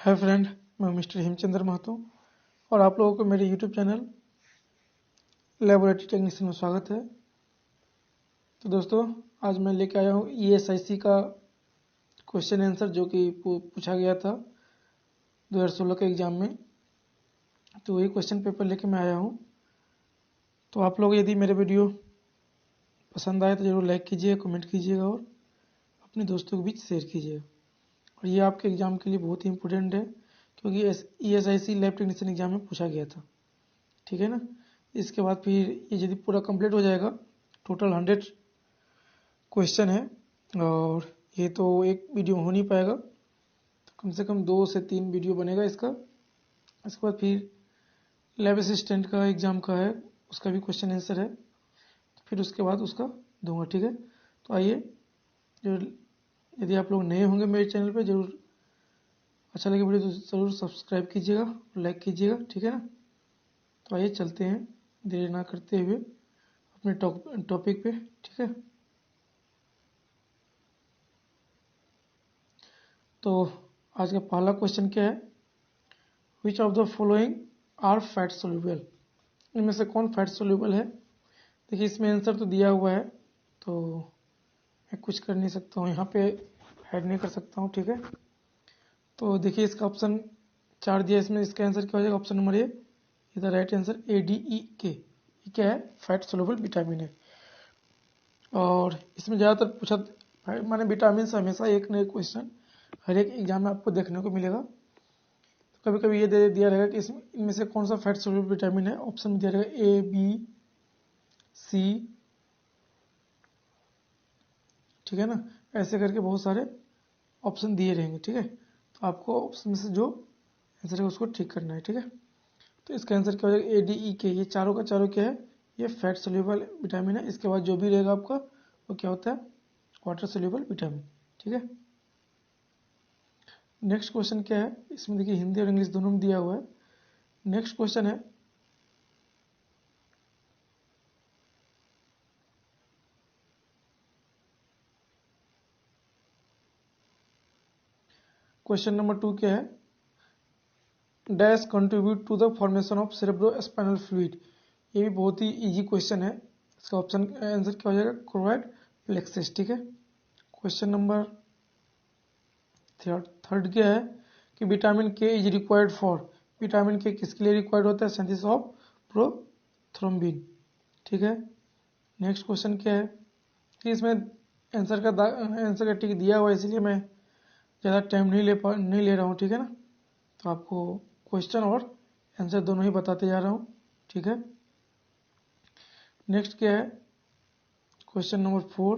Hi friend, मैं mister Hemchandra Mahato और आप लोगों को मेरे यूट्यूब चैनल लेबोरेटरी टेक्नीशियन में स्वागत है। तो दोस्तों, आज मैं लेके आया हूँ ESIC का क्वेश्चन आंसर जो कि पूछा गया था 2016 के एग्ज़ाम में। तो वही क्वेश्चन पेपर लेके मैं आया हूँ। तो आप लोग यदि मेरे वीडियो पसंद आए तो ज़रूर लाइक कीजिएगा, कमेंट कीजिएगा और अपने दोस्तों के बीच शेयर कीजिएगा। और ये आपके एग्ज़ाम के लिए बहुत ही इम्पोर्टेंट है क्योंकि ESIC लैब टेक्नीशियन एग्ज़ाम में पूछा गया था। ठीक है ना। इसके बाद फिर ये यदि पूरा कंप्लीट हो जाएगा, टोटल 100 क्वेश्चन है और ये तो एक वीडियो हो नहीं पाएगा, तो कम से कम 2 से 3 वीडियो बनेगा इसका। इसके बाद फिर लैब असिस्टेंट का एग्ज़ाम का है, उसका भी क्वेश्चन आंसर है, तो फिर उसके बाद उसका दूंगा। ठीक है। तो आइए, जो यदि आप लोग नए होंगे मेरे चैनल पे, ज़रूर अच्छा लगे वीडियो तो ज़रूर सब्सक्राइब कीजिएगा, लाइक कीजिएगा। ठीक है ना। तो आइए चलते हैं देर ना करते हुए अपने टॉपिक पे। ठीक है। तो आज का पहला क्वेश्चन क्या है, which of the following are fat soluble. इनमें से कौन फैट सोल्यूबल है। देखिए, इसमें आंसर तो दिया हुआ है, तो मैं कुछ कर नहीं सकता हूँ, यहाँ पे ऐड नहीं कर सकता हूँ। ठीक है। तो देखिए, इसका ऑप्शन 4 दिया, इसमें इसका आंसर क्या हो जाएगा, option number A is the right answer, ADEK। ये क्या है, फैट सोल्यूबल विटामिन है। और इसमें ज़्यादातर पूछा माने विटामिन से हमेशा एक न एक क्वेश्चन हर एक एग्जाम में आपको देखने को मिलेगा। तो कभी कभी ये दे दिया रहेगा कि इसमें इनमें से कौन सा फैट सोल्यूबल विटामिन है, ऑप्शन में दिया रहेगा A, B, C। ठीक है ना। ऐसे करके बहुत सारे ऑप्शन दिए रहेंगे। ठीक है। तो आपको ऑप्शन में से जो आंसर है उसको ठीक करना है। ठीक है। तो इसका आंसर क्या हो जाएगा, ADEK। ये चारों का चारों क्या है, ये फैट सोल्यूबल विटामिन है। इसके बाद जो भी रहेगा आपका वो क्या होता है, वाटर सोल्यूबल विटामिन। ठीक है। नेक्स्ट क्वेश्चन क्या है, इसमें देखिए हिंदी और इंग्लिश दोनों में दिया हुआ है। नेक्स्ट क्वेश्चन है, क्वेश्चन नंबर 2 क्या है, dash contribute to the formation of cerebrospinal fluid. ये भी बहुत ही इजी क्वेश्चन है। इसका ऑप्शन आंसर क्या हो जाएगा, कोरोइड प्लेक्सस। ठीक है। क्वेश्चन नंबर थर्ड क्या है कि विटामिन के इज रिक्वायर्ड फॉर। विटामिन के किसके लिए रिक्वायर्ड होता है, सिंथेसिस ऑफ प्रोथ्रोम्बिन। ठीक है। नेक्स्ट क्वेश्चन क्या है कि इसमें आंसर का टिक दिया हुआ है, इसलिए मैं ज़्यादा टाइम नहीं ले रहा हूँ। ठीक है ना। तो आपको क्वेश्चन और आंसर दोनों ही बताते जा रहा हूँ। ठीक है। नेक्स्ट क्या है, क्वेश्चन नंबर 4।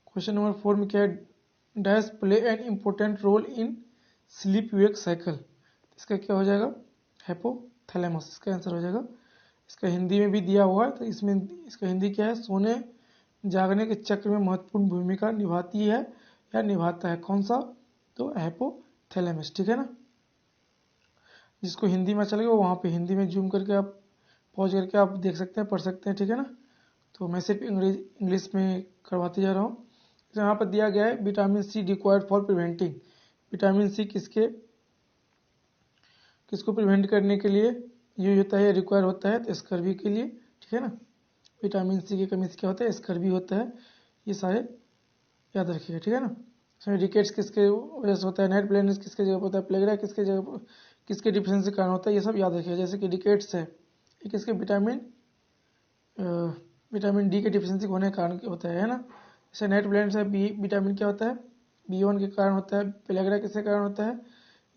क्वेश्चन नंबर 4 में क्या है, dash play an important role in sleep wake cycle. इसका क्या हो जाएगा, हाइपोथैलेमस। इसका आंसर हो जाएगा। इसका हिंदी में भी दिया हुआ है, तो इसमें इसका हिंदी क्या है, सोने जागने के चक्र में महत्वपूर्ण भूमिका निभाती है या निभाता है, कौन सा, तो हाइपोथैलेमस। ठीक है ना। जिसको हिंदी में चलेगा वहाँ पे हिंदी में जूम करके आप पॉज करके आप देख सकते हैं, पढ़ सकते हैं। ठीक है ना। तो मैं सिर्फ इंग्लिश में करवाते जा रहा हूँ। यहाँ पर दिया गया है vitamin C required for preventing. Vitamin C किसको प्रिवेंट करने के लिए यूज होता है, रिक्वायर होता है, तो स्कर्वी के लिए। ठीक है ना। विटामिन सी की कमी से क्या होता है, स्कर्वी होता है। ये सारे याद रखिएगा। ठीक है ना। इसमें रिकेट्स किसके वजह से होता है, नाइट ब्लाइंडनेस किसके जगह पर होता है, प्लेगरा किसके जगह पर, किसके डिफिशिएंसी के कारण होता है, ये सब याद रखिएगा। जैसे कि रिकेट्स है, ये किसके विटामिन डी के डिफिशिएंसी होने के कारण होता है ना। जैसे नाइट ब्लाइंडनेस है, विटामिन क्या होता है, B1 के कारण होता है। प्लेगरा किसके कारण होता है,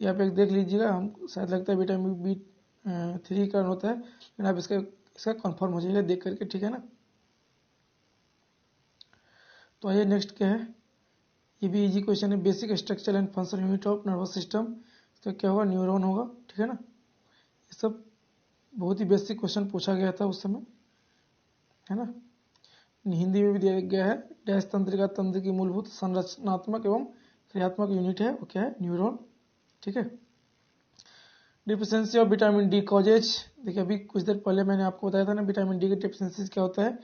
यहाँ पे देख लीजिएगा, हम शायद लगता है विटामिन B3 के कारण होता है, लेकिन आप इसका कंफर्म हो जाइएगा देख करके। ठीक है ना। तो आइए नेक्स्ट क्या है, ये भी इजी क्वेश्चन है, basic structure and function unit of nervous system. इसका क्या होगा, न्यूरॉन होगा। ठीक है ना। ये सब बहुत ही बेसिक क्वेश्चन पूछा गया था उस समय, है ना। हिंदी में भी दिया गया है, डैश तंत्रिका तंत्र की मूलभूत संरचनात्मक एवं क्रियात्मक यूनिट है, वो क्या है, न्यूरॉन। ठीक है। Deficiency of vitamin D causes. देखिए, अभी कुछ देर पहले मैंने आपको बताया था ना, विटामिन डी की डिफिशियंसी क्या होता है,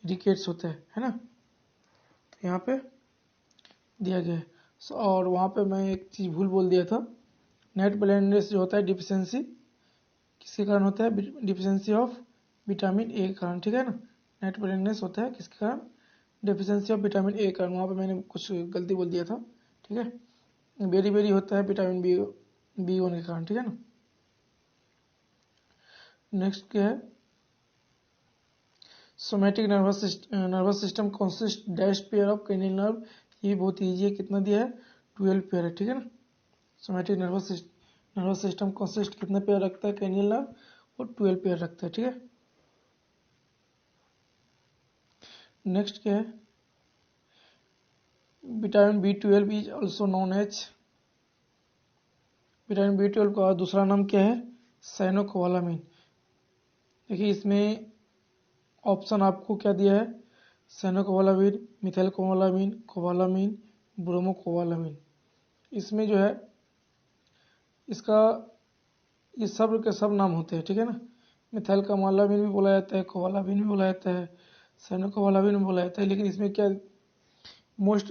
रिकेट्स होता है ना। तो यहाँ पे दिया गया है। और वहाँ पे मैं एक चीज़ भूल बोल दिया था, नेट ब्लाइंडनेस जो होता है डिफिशियंसी किसके कारण होता है, डिफिशियंसी ऑफ विटामिन ए के कारण, ठीक है ना। नेट ब्लाइंडनेस होता है किसके कारण, डिफिशियंसी ऑफ विटामिन ए के कारण। वहाँ पे मैंने कुछ गलती बोल दिया था, ठीक है। बेरी बेरी होता है विटामिन बी होने के कारण, ठीक है ना। नेक्स्ट क्या है, somatic nervous system consist dash pair of cranial nerve, ये भी बहुत ईजी है, कितना दिया है 12 पेयर है, ठीक है ना। सोमैटिक नर्वस सिस्टम कंसिस्ट कितना पेयर रखता है क्रेनियल नर्व, और 12 पेयर रखता है, ठीक है। नेक्स्ट क्या है, vitamin B12 is also known as, vitamin B12 का दूसरा नाम क्या है, साइनोकोबालामिन। देखिए इसमें ऑप्शन आपको क्या दिया है, साइनोकोबालामिन, मिथाइलकोबालामिन, कोबालामिन, ब्रोमोकोबालामिन। इसमें जो है इसका ये सब के सब नाम होते हैं, ठीक है ना। मिथाइल कोबालामिन भी बोला जाता है, कोबालामिन भी बोला जाता है, साइनोकोबालामिन भी बोला जाता है, लेकिन इसमें क्या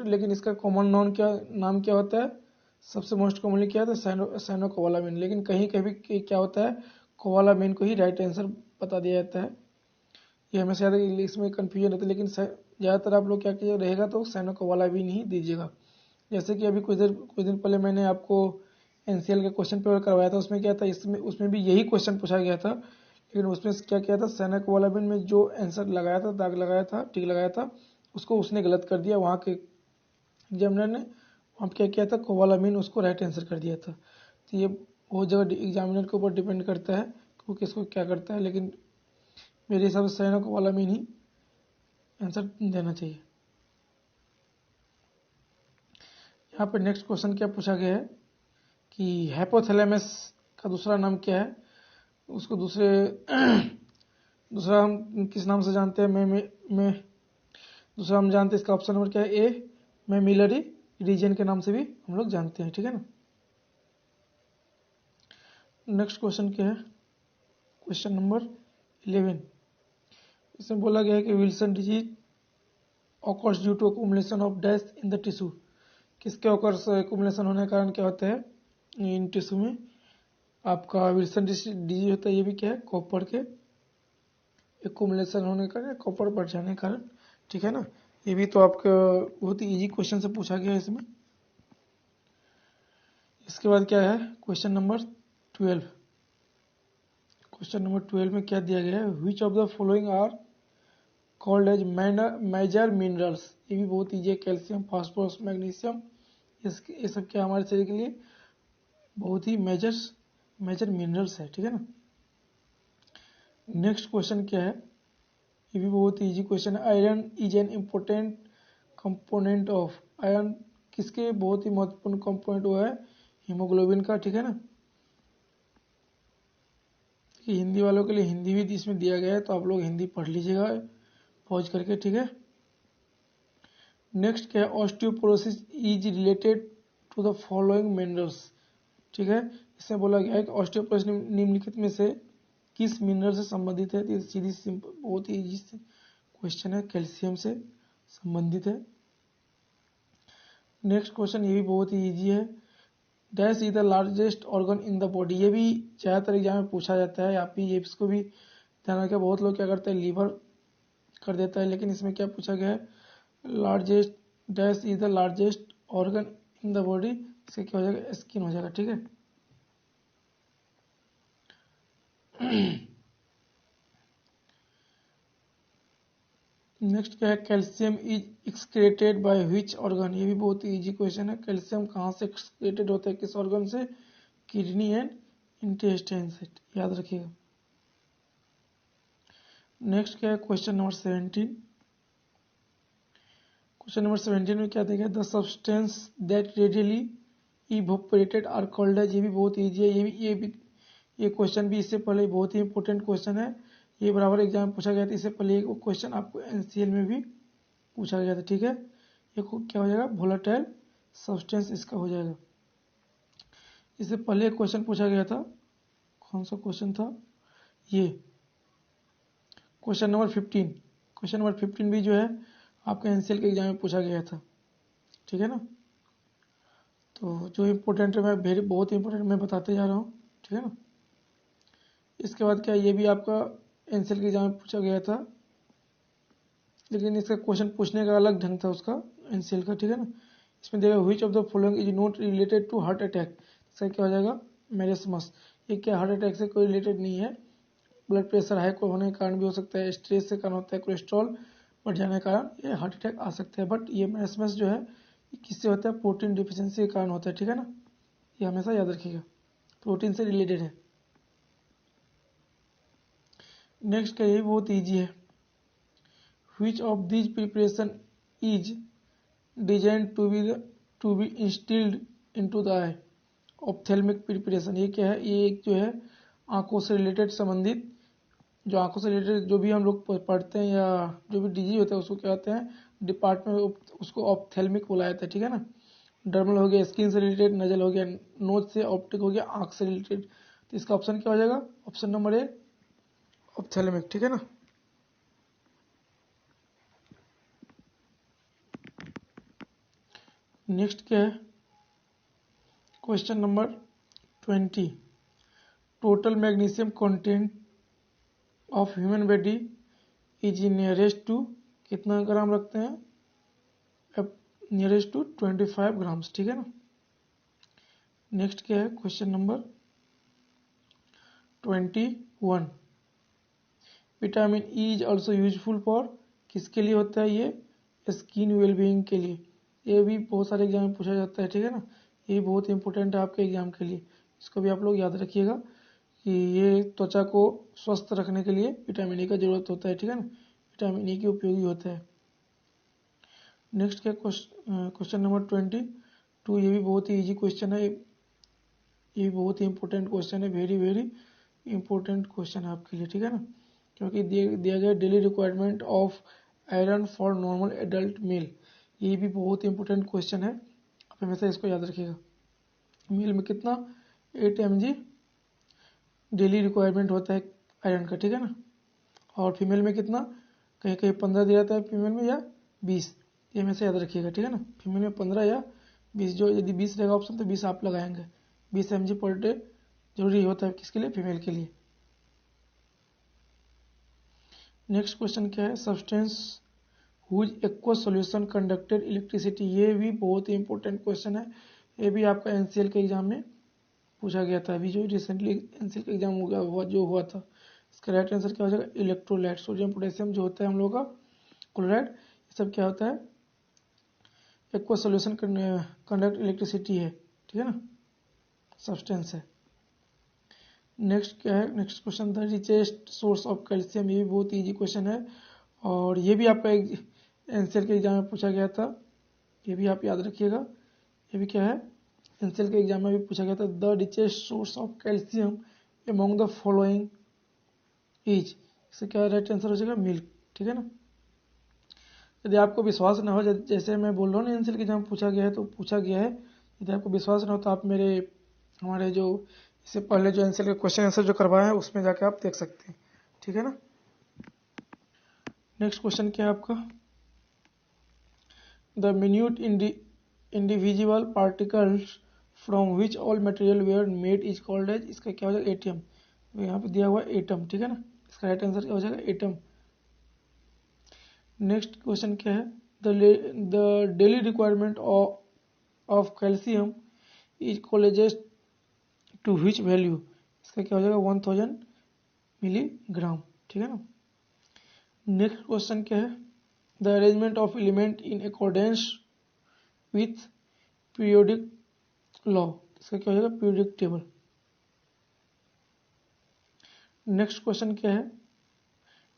लेकिन इसका कॉमन नाम क्या होता है, सबसे मोस्ट कॉमनली क्या होता है, साइनोकोबालामिन। लेकिन कहीं कहीं क्या होता है, कोबालामिन को ही राइट आंसर बता दिया जाता है। ये हमेशा याद है, इसमें कन्फ्यूजन रहता है, लेकिन ज़्यादातर आप लोग क्या कीजिए रहेगा तो साइनोकोबालामिन ही दीजिएगा। जैसे कि अभी कुछ दिन पहले मैंने आपको एनसीएल का क्वेश्चन पेपर करवाया था, उसमें क्या था, उसमें भी यही क्वेश्चन पूछा गया था, लेकिन उसमें क्या किया था, साइनोकोबालामिन में जो आंसर लगाया था, दाग लगाया था, टिक लगाया था, उसको उसने गलत कर दिया, वहाँ के एग्जामिनर ने वहाँ क्या किया था, कोबालामिन उसको राइट आंसर कर दिया था। तो ये बहुत जगह एग्जामिनर के ऊपर डिपेंड करता है कि वो किसको क्या करता है, लेकिन मेरे हिसाब से साइनोकोबालामिन ही आंसर देना चाहिए। यहाँ पे नेक्स्ट क्वेश्चन क्या पूछा गया है कि हाइपोथैलेमस का दूसरा नाम क्या है, उसको दूसरा हम किस नाम से जानते हैं, मैं दूसरा हम जानते हैं, इसका ऑप्शन नंबर क्या है, ए मेमिलरी रीजन के नाम से भी हम लोग जानते हैं, ठीक है ना। नेक्स्ट क्वेश्चन क्या है, क्वेश्चन नंबर 11। इसमें बोला गया है कि Wilson disease occurs due to accumulation of dash in the tissue, किसके ऑकर्स अकुमुलेशन होने के कारण क्या होता है इन टिश्यू में, आपका विल्सन डिजीज होता है। ये भी क्या है, कॉपर के एकुमुलेशन होने का, कॉपर बढ़ जाने के कारण, ठीक है ना। ये भी तो आपका बहुत ही इजी क्वेश्चन से पूछा गया है इसमें। इसके बाद क्या है, क्वेश्चन नंबर 12। क्वेश्चन नंबर 12 में क्या दिया गया है, which of the following are called as major minerals, ये भी बहुत इजी है, कैल्शियम, फास्फोरस, मैग्नीशियम, ये सब क्या हमारे शरीर के लिए बहुत ही मेजर मिनरल्स है, ठीक है ना। नेक्स्ट क्वेश्चन क्या है, ये भी बहुत इजी क्वेश्चन है, iron is an important component of, iron किसके बहुत ही महत्वपूर्ण कंपोनेंट वो है, हीमोग्लोबिन का, ठीक है ना। कि हिंदी वालों के लिए हिंदी भी इसमें दिया गया है, तो आप लोग हिंदी पढ़ लीजिएगा पॉज करके, ठीक है। नेक्स्ट क्या है, osteoporosis is related to the following minerals, ठीक है। इसमें बोला गया है कि ऑस्टियोपोरोसिस निम्नलिखित में से किस मिनरल से संबंधित है, तो सीधी सिंपल बहुत ही इजी क्वेश्चन है, कैल्शियम से संबंधित है। नेक्स्ट क्वेश्चन ये भी बहुत ही इजी है, dash is the largest organ in the body, ये भी ज़्यादातर एग्जाम में पूछा जाता है, आप भी ये इसको भी ध्यान रखें। बहुत लोग क्या करते हैं, लीवर कर देता है, लेकिन इसमें क्या पूछा गया है, largest dash is the largest organ in the body, इसका क्या हो जाएगा, स्किन हो जाएगा, ठीक है। नेक्स्ट क्या है, calcium is excreted by which organ, ये भी बहुत ही इजी क्वेश्चन है, कैल्शियम कहाँ से एक्सक्रेटेड होता है, किस ऑर्गन से, किडनी एंड इंटेस्टाइन से, याद रखिएगा। नेक्स्ट क्या है, क्वेश्चन नंबर 17। क्वेश्चन नंबर 17 में क्या देखा, the substance that readily evaporated are called as, ये भी बहुत ईजी है, ये क्वेश्चन भी इससे पहले बहुत ही इंपॉर्टेंट क्वेश्चन है, ये बराबर एग्जाम में पूछा गया था, इससे पहले एक क्वेश्चन आपको एनसीएल में भी पूछा गया था, ठीक है। ये क्या हो जाएगा, वोलेटाइल सब्सटेंस इसका हो जाएगा। इससे पहले एक क्वेश्चन पूछा गया था, कौन सा क्वेश्चन था, ये क्वेश्चन नंबर 15। क्वेश्चन नंबर 15 भी जो है आपके एनसीएल के एग्जाम में पूछा गया था, ठीक है ना। तो जो इम्पोर्टेंट है मैं बहुत इंपॉर्टेंट मैं बताते जा रहा हूँ, ठीक है ना। इसके बाद क्या, ये भी आपका एनसीएल के एग्जाम में पूछा गया था, लेकिन इसका क्वेश्चन पूछने का अलग ढंग था उसका, एनसीएल का, ठीक है ना। इसमें देगा which of the following is not related to heart attack. इसका क्या हो जाएगा, मेरेस्मस। ये क्या हार्ट अटैक से कोई रिलेटेड नहीं है। ब्लड प्रेशर हाई होने के कारण भी हो सकता है, स्ट्रेस से कारण होता है, कोलेस्ट्रॉल बढ़ जाने के कारण ये हार्ट अटैक आ सकता है। बट ये मेरेस्मस जो है ये किससे होता है, प्रोटीन डिफिशियंसी के कारण होता है, ठीक है ना। ये हमेशा याद रखिएगा, प्रोटीन से रिलेटेड है। नेक्स्ट का ये बहुत ईजी है, which of these preparation is designed to be instilled into the eye। Ophthalmic preparation ये क्या है, ये एक जो है आंखों से रिलेटेड संबंधित, जो आंखों से रिलेटेड जो भी हम लोग पढ़ते हैं या जो भी डिजीज होता है उसको क्या कहते हैं, डिपार्टमेंट, उसको ऑप्थेल्मिक बोला जाता है, ठीक है ना। डर्मल हो गया स्किन से रिलेटेड, नजल हो गया नोज से, ऑप्टिक हो गया आंख से रिलेटेड। तो इसका ऑप्शन क्या हो जाएगा, ऑप्शन नंबर ए ऑप्थेल्मिक, ठीक है ना। नेक्स्ट क्या है, question number 20, total magnesium content of human body is nearest to, कितना ग्राम रखते हैं, नियरेस्ट टू 25 ग्राम्स, ठीक है ना। नेक्स्ट क्या है, question number 21, vitamin E is also useful for, किसके लिए होता है ये, स्किन वेलबींग के लिए। ये भी बहुत सारे एग्जाम में पूछा जाता है, ठीक है ना। ये बहुत इंपॉर्टेंट है आपके एग्जाम के लिए, इसको भी आप लोग याद रखिएगा कि ये त्वचा को स्वस्थ रखने के लिए विटामिन ई का जरूरत होता है, ठीक है ना। विटामिन ई के उपयोगी होता है। नेक्स्ट क्या, क्वेश्चन नंबर 22, ये भी बहुत ही ईजी क्वेश्चन है, ये भी बहुत ही इंपॉर्टेंट क्वेश्चन है, वेरी वेरी इंपॉर्टेंट क्वेश्चन है आपके लिए, ठीक है ना। क्योंकि दिया गया daily requirement of iron for normal adult mail, ये भी बहुत इंपॉर्टेंट क्वेश्चन है, आप हमेशा इसको याद रखिएगा। मेल में कितना 8 mg डेली रिक्वायरमेंट होता है आयरन का, ठीक है ना। और फीमेल में कितना, कहीं कहीं 15 दिया जाता है फीमेल में, या 20, ये हमेशा याद रखिएगा, ठीक है ना। फीमेल में 15 या 20, जो यदि 20 रहेगा ऑप्शन तो 20 आप लगाएंगे। 20 mg पर डे जरूरी होता है किसके लिए, फीमेल के लिए। नेक्स्ट क्वेश्चन क्या है, substance whose aqua solution conducted electricity, ये भी बहुत ही इंपॉर्टेंट क्वेश्चन है, ये भी आपका एनसीएल के एग्जाम में पूछा गया था, अभी जो रिसेंटली एनसीएल का एग्जाम हुआ था। इसका राइट आंसर क्या हो जाएगा, इलेक्ट्रोलाइट, सोडियम पोटेशियम जो होता है हम लोग का क्लोराइड, ये सब क्या होता है, एक्वा सॉल्यूशन कंडक्ट इलेक्ट्रिसिटी है, ठीक है ना, सब्सटेंस है। नेक्स्ट क्या है, नेक्स्ट क्वेश्चन था रिचेस्ट सोर्स ऑफ कैल्शियम, ये भी बहुत ईजी क्वेश्चन है, और ये भी आपका एनसीएल के एग्जाम में पूछा गया था, ये भी आप याद रखिएगा। ये भी क्या है, एनसीएल के एग्जाम में भी पूछा गया था, the richest source of calcium among the following is, इससे क्या राइट आंसर हो जाएगा, मिल्क, ठीक है ना। यदि आपको विश्वास न हो, जैसे मैं बोल रहा हूँ ना एनसीएल के एग्जाम पूछा गया है तो पूछा गया है, यदि आपको विश्वास न हो तो आप हमारे जो इससे पहले जो एनसीएल के क्वेश्चन आंसर जो करवाए हैं उसमें जाके आप देख सकते हैं, ठीक है ना। नेक्स्ट क्वेश्चन क्या है आपका, the minute individual particles from which all material were made is called as, इसका क्या हो जाएगा, एटम। यहाँ पे दिया हुआ एटम, ठीक है ना, इसका राइट आंसर क्या हो जाएगा, एटम। नेक्स्ट क्वेश्चन क्या है, the daily requirement of calcium is closest to which value, इसका क्या हो जाएगा, 1000 मिलीग्राम, ठीक है ना। नेक्स्ट क्वेश्चन क्या है, the arrangement of element in accordance with periodic law, इसका क्या हो जाएगा, पीरियोडिक टेबल। नेक्स्ट क्वेश्चन क्या है,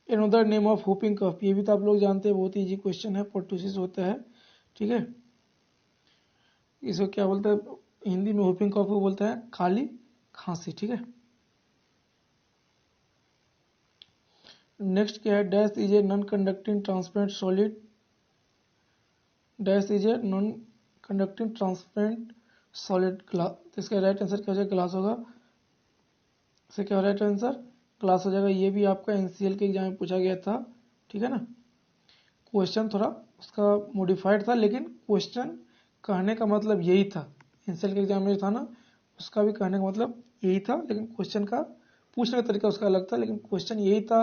एनोदर नेम ऑफ होपिंग कफ, ये भी तो आप लोग जानते हैं, बहुत इजी क्वेश्चन है, पोर्टोसिस होता है, ठीक है। इसको क्या बोलता है हिंदी में, होपिंग कफ को बोलता है काली खांसी, ठीक है। नेक्स्ट क्या है, dash is a non conducting transparent solid, dash is a non conducting transparent solid glass, तो इसका राइट आंसर क्या हो जाएगा, ग्लास होगा, इसका क्या राइट आंसर, ग्लास हो जाएगा। ये भी आपका एनसीएल के एग्जाम में पूछा गया था, ठीक है ना। क्वेश्चन थोड़ा उसका मॉडिफाइड था, लेकिन क्वेश्चन कहने का मतलब यही था, एनसेल के एग्जाम में जो था ना, उसका भी कहने का मतलब यही था, लेकिन क्वेश्चन का पूछने का तरीका उसका अलग था, लेकिन क्वेश्चन यही था,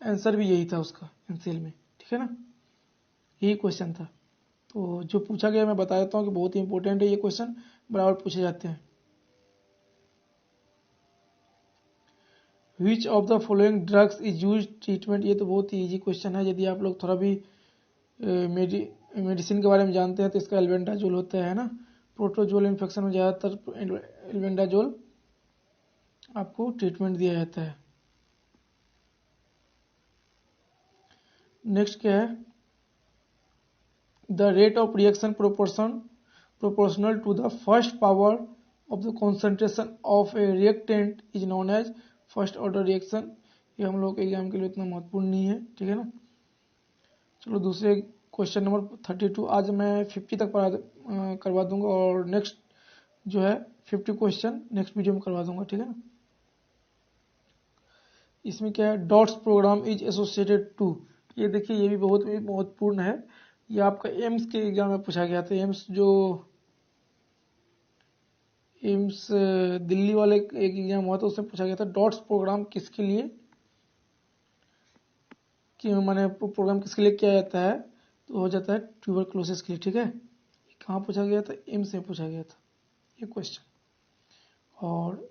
आंसर भी यही था उसका एनसेल में, ठीक है ना, यही क्वेश्चन था। तो जो पूछा गया मैं बता देता हूँ कि बहुत ही इंपॉर्टेंट है, ये क्वेश्चन बराबर पूछे जाते हैं। विच of the following drugs is use treatment, ये तो बहुत ही इजी क्वेश्चन है। यदि आप लोग थोड़ा भी मेडिसिन के बारे में जानते हैं तो इसका एल्बेंडाजोल होता है ना, प्रोटोजोल इन्फेक्शन में ज़्यादातर एल्बेंडाजोल आपको ट्रीटमेंट दिया जाता है। नेक्स्ट क्या है, the rate of reaction proportional to the first power of the concentration of a reactant is known as first order reaction. ये हम लोग के एग्जाम के लिए उतना महत्वपूर्ण नहीं है, ठीक है ना। चलो दूसरे क्वेश्चन नंबर 32 आज मैं 50 तक करवा दूंगा, और नेक्स्ट जो है 50 क्वेश्चन नेक्स्ट वीडियो में करवा दूंगा, ठीक है ना। इसमें क्या है, DOTS program is associated to, ये देखिए ये भी बहुत महत्वपूर्ण है। ये आपका एम्स के एग्जाम में पूछा गया था। एम्स दिल्ली वाले एक एग्जाम हुआ था, उसमें पूछा गया था डॉट्स प्रोग्राम किसके लिए, कि मैंने प्रोग्राम किसके लिए किया जाता है, तो हो जाता है ट्यूबरक्लोसिस के लिए, ठीक है। कहाँ पूछा गया था, एम्स में पूछा गया था ये क्वेश्चन। और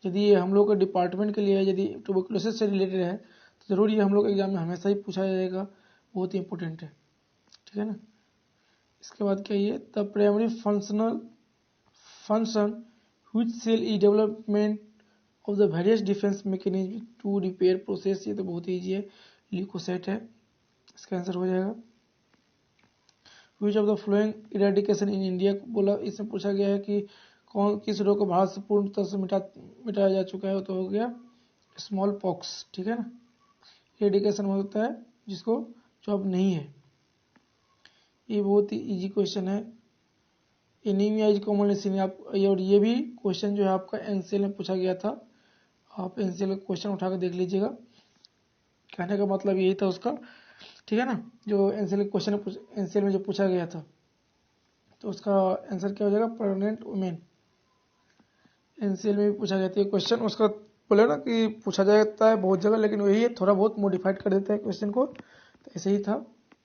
यदि ये हम लोग के डिपार्टमेंट के लिए है, यदि ट्यूबरक्लोसिस से रिलेटेड है, तो जरूर ये हम लोग एग्जाम में हमेशा ही पूछा जाएगा, बहुत ही इंपॉर्टेंट है, ठीक है ना। इसके बाद क्या, ये the primary function which cell is development of the various defence mechanism to repair process, ये तो बहुत ही ईजी है, ल्यूकोसाइट है, इसका आंसर हो जाएगा। विच of the flowing eradication in India, बोला इसमें पूछा गया है कि किस रोग को भारत से पूर्णतः से मिटाया जा चुका है, तो हो गया स्मॉल पॉक्स, ठीक है ना। इरेडिकेशन होता है जिसको, जो अब नहीं है। ये बहुत ही इजी क्वेश्चन है। एनीमिया इज कॉमनली सीन, आप, और ये भी क्वेश्चन जो है आपका एनसीएल में पूछा गया था, आप एनसीएल का क्वेश्चन उठा कर देख लीजिएगा। कहने का मतलब यही था उसका, ठीक है ना, जो एनसीएल क्वेश्चन एनसीएल में जो पूछा गया था, तो उसका आंसर क्या हो जाएगा, प्रेग्नेंट वुमेन। एनसीएल में भी पूछा गया था क्वेश्चन, उसका बोले ना कि पूछा जाता है बहुत जगह, लेकिन वही है, थोड़ा बहुत मॉडिफाइड कर देता है क्वेश्चन को, तो ऐसे ही था,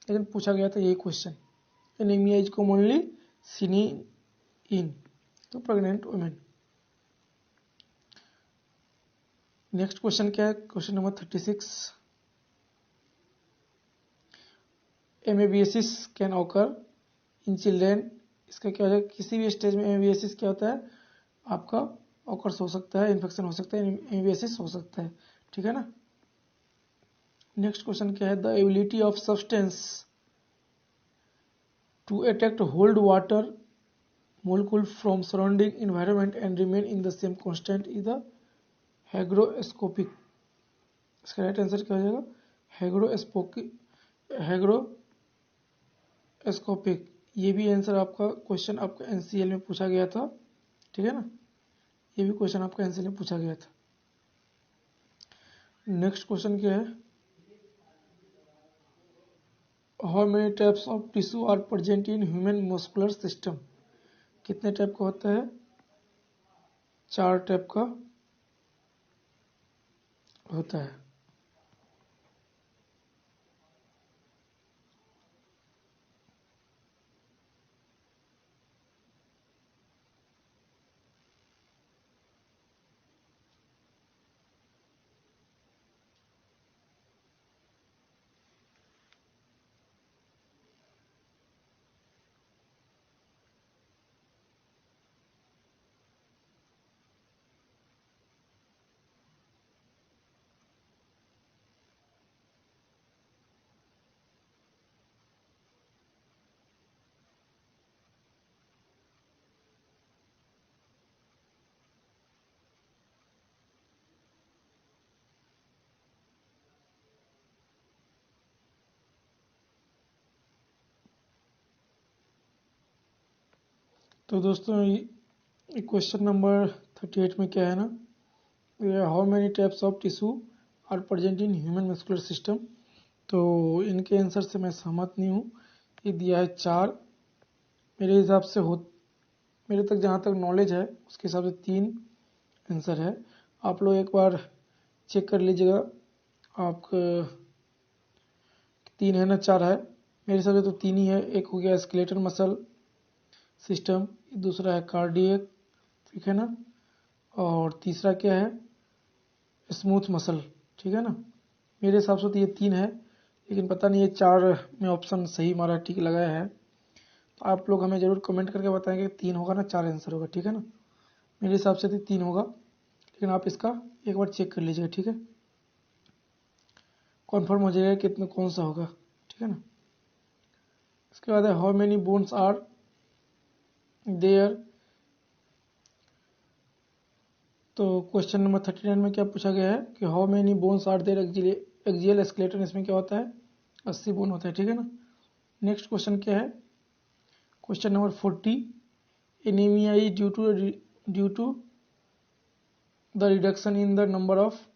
लेकिन पूछा गया था यही question. Anaemia is commonly seen in, तो प्रेग्नेंट वुमेन। नेक्स्ट क्वेश्चन क्या है, question number 36, amoebiasis can occur in children, इसका क्या है, किसी भी स्टेज में एमएबीएसिस क्या होता है आपका, ऑकर्स हो सकता है, इन्फेक्शन हो सकता है, एमएबीएसिस हो सकता है, ठीक है ना। नेक्स्ट क्वेश्चन क्या है, the ability of substance to attract hold water molecule from surrounding environment and remain in the same constant is the hygroscopic, इसका राइट आंसर क्या हो जाएगा, हाइग्रोस्कोपिक। ये भी आंसर आपका क्वेश्चन आपका एनसीएल में पूछा गया था, ठीक है ना, ये भी क्वेश्चन आपका एनसीएल में पूछा गया था। नेक्स्ट क्वेश्चन क्या है, how many types of tissue are present in human muscular system, कितने टाइप का होता है, 4 टाइप का होता है। तो दोस्तों ये क्वेश्चन नंबर 38 में क्या है ना, how many types of tissue are present in human muscular system, तो इनके आंसर से मैं सहमत नहीं हूँ। ये दिया है 4, मेरे हिसाब से मेरे तक जहाँ तक नॉलेज है उसके हिसाब से 3 आंसर है। आप लोग एक बार चेक कर लीजिएगा, आपका 3 है ना 4 है? मेरे हिसाब से तो 3 ही है। एक हो गया स्केलेटल मसल सिस्टम, दूसरा है कार्डियक, ठीक है ना, और तीसरा क्या है, स्मूथ मसल, ठीक है ना। मेरे हिसाब से तो ये 3 है, लेकिन पता नहीं ये 4 में ऑप्शन सही हमारा ठीक लगाया है। तो आप लोग हमें ज़रूर कमेंट करके बताएंगे 3 होगा ना 4 आंसर होगा, ठीक है ना। मेरे हिसाब से तो 3 होगा, लेकिन आप इसका एक बार चेक कर लीजिएगा, ठीक है, कॉन्फर्म हो जाएगा कितना कौन सा होगा, ठीक है ना। इसके बाद है how many bones are there. तो क्वेश्चन नंबर 39 में क्या पूछा गया है कि how many bones are there axial skeleton, इसमें क्या होता है, 80 बोन होता है, ठीक है ना। नेक्स्ट क्वेश्चन क्या है, question number 40, anaemia is due to the reduction in the number of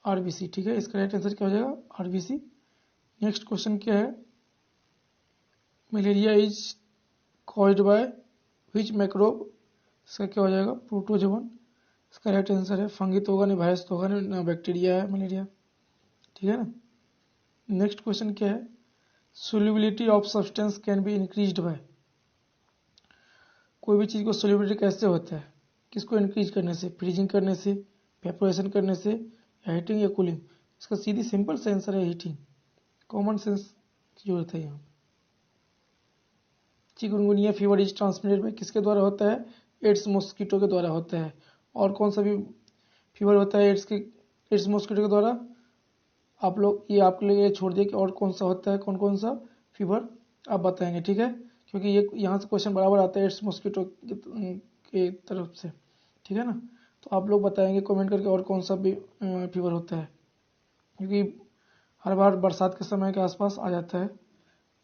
RBC, ठीक है, इसका राइट आंसर क्या हो जाएगा, आरबीसी। नेक्स्ट क्वेश्चन क्या है, malaria is caused by which microbe, इसका क्या हो जाएगा, प्रोटोजोवन। इसका राइट आंसर है फंगी तो होगा नहीं, वायरस तो होगा नहीं, ना बैक्टीरिया है मलेरिया, ठीक है ना। नेक्स्ट क्वेश्चन क्या है, solubility of substance can be increased by. कोई भी चीज़ को सोल्यूबिलिटी कैसे होता है, किसको इंक्रीज करने से, फ्रीजिंग करने से, वेपोरेशन करने से, या हीटिंग या कूलिंग। इसका सीधी सिंपल से आंसर है हीटिंग, कॉमन सेंस की जरूरत है यहाँ। चिकनगुनिया फीवर इज ट्रांसमिटेड में किसके द्वारा होता है, एड्स मॉस्किटो के द्वारा होता है। और कौन सा भी फीवर होता है एड्स मॉस्किटो के द्वारा, आप लोग ये आपके लिए छोड़ दिए कि और कौन सा होता है, कौन कौन सा फीवर आप बताएंगे, ठीक है, क्योंकि ये यहाँ से क्वेश्चन बराबर आता है एड्स मॉस्किटो की तरफ से, ठीक है ना। तो आप लोग बताएंगे कमेंट करके और कौन सा भी फीवर होता है, क्योंकि हर बार बरसात के समय के आसपास आ जाता है,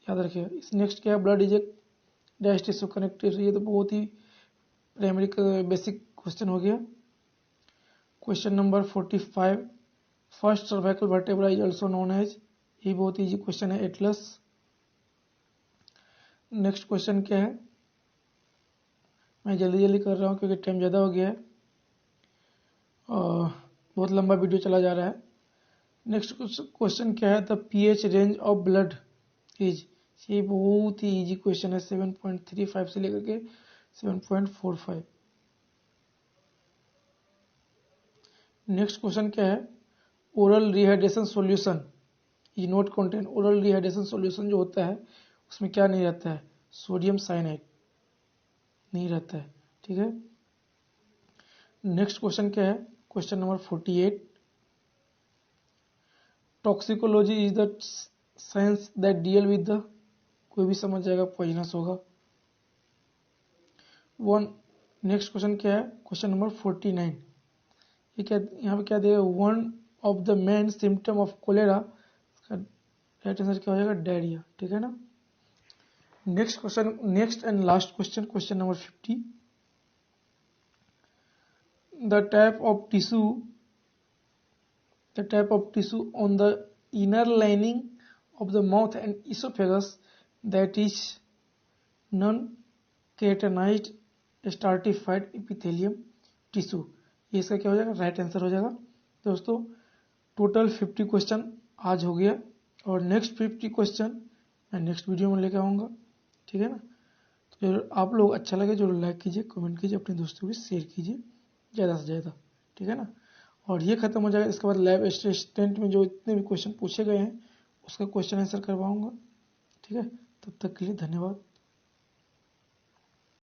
याद रखिए। इस नेक्स्ट क्या है, blood is a dash tissue connected, ये तो बहुत ही प्राइमरी बेसिक क्वेश्चन हो गया। Question number 45, first cervical vertebra is also known as, ये बहुत इजी क्वेश्चन है, एटलस। नेक्स्ट क्वेश्चन क्या है, मैं जल्दी जल्दी कर रहा हूँ क्योंकि टाइम ज़्यादा हो गया है और बहुत लंबा वीडियो चला जा रहा है। नेक्स्ट क्वेश्चन क्या है, the pH range of blood is, ये बहुत ही इजी क्वेश्चन है, 7.35 से लेकर के 7.45। नेक्स्ट क्वेश्चन क्या है, oral rehydration solution is not contain. Oral rehydration solution जो होता है उसमें क्या नहीं रहता है, सोडियम साइनाइड नहीं रहता है, ठीक है। नेक्स्ट क्वेश्चन क्या है, question number 48, toxicology is the science that deal with the, कोई भी समझ जाएगा पॉइजनस होगा। नेक्स्ट क्वेश्चन क्या है, क्वेश्चन नंबर 49, ये क्या यहाँ पे क्या दिया, one of the main symptom of cholera, इसका राइट आंसर क्या हो जाएगा, डायरिया, ठीक है ना। Next question, next and last question, question number 50, the type of tissue on the inner lining of the mouth and esophagus that is non-keratinized stratified epithelium tissue, ये इसका क्या हो जाएगा, राइट आंसर हो जाएगा। दोस्तों टोटल 50 क्वेश्चन आज हो गया और नेक्स्ट 50 क्वेश्चन मैं नेक्स्ट वीडियो में लेकर आऊँगा, ठीक है ना। तो जरूर आप लोग अच्छा लगे जरूर लाइक कीजिए, कमेंट कीजिए, अपने दोस्तों को भी शेयर कीजिए ज़्यादा से ज़्यादा, ठीक है ना। और ये खत्म हो जाएगा, इसके बाद लैब असिस्टेंट में जो इतने भी क्वेश्चन पूछे गए हैं उसका क्वेश्चन आंसर करवाऊंगा, ठीक है। तब तक के लिए धन्यवाद।